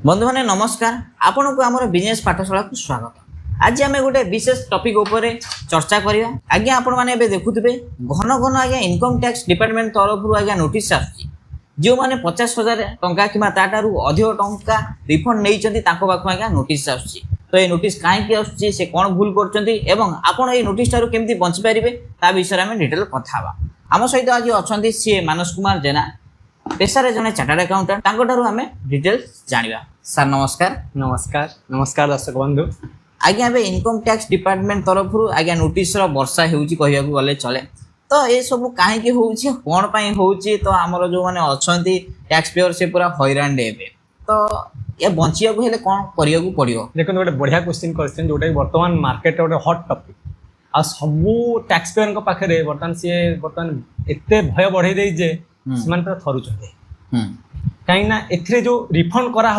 बंधु मैंने नमस्कार आपण को आम बिजनेस पाठशाला को स्वागत। आज आम गोटे विशेष टॉपिक उपरे चर्चा करिया। आज्ञा आपण माने देखुथिबे घन घन आज्ञा इनकम टैक्स डिपार्टमेंट तरफ आज्ञा नोटिस आसुची जो माने 50,000 टंका किमा ताटारू अधिक टंका रिफंड नहीं पाखु आज्ञा नोटिस आसुची। तो ये नोटिस कहीं आसुची से कौन भूल करछंती एवं आपण ये नोटिस टारू केमती बंची पारिबे ता विषय में डिटेल कथा बा। आम सहित आज अछंती सी मानस कुमार जेना पेशारे जने चार्टर्ड अकाउंटेंट तांको आम डिटेल्स जानिबा। सर नमस्कार। नमस्कार नमस्कार दर्शक बंधु। आज्ञा ए इनकम टैक्स डिपार्टमेंट तरफ आज्ञा नोटिस वर्षा होउची कहयाकू गले चले। तो ये सब कहीं होउची कोन पई होउची तो हमर जो माने अछंती टैक्स पेयर से पूरा हैरान देबे। तो ये बंचिया को हेले कोन करिया को पड़ियो। देखो गोटे बढ़िया क्वेश्चन क्वेश्चन जोटा वर्तमान मार्केट गोटे हॉट टॉपिक आ सबू टैक्स पेयर को पाखरे वर्तमान एते भय बढ़े दे जे समान थरुचंदे कहीं ना एथरे जो रिफंड करा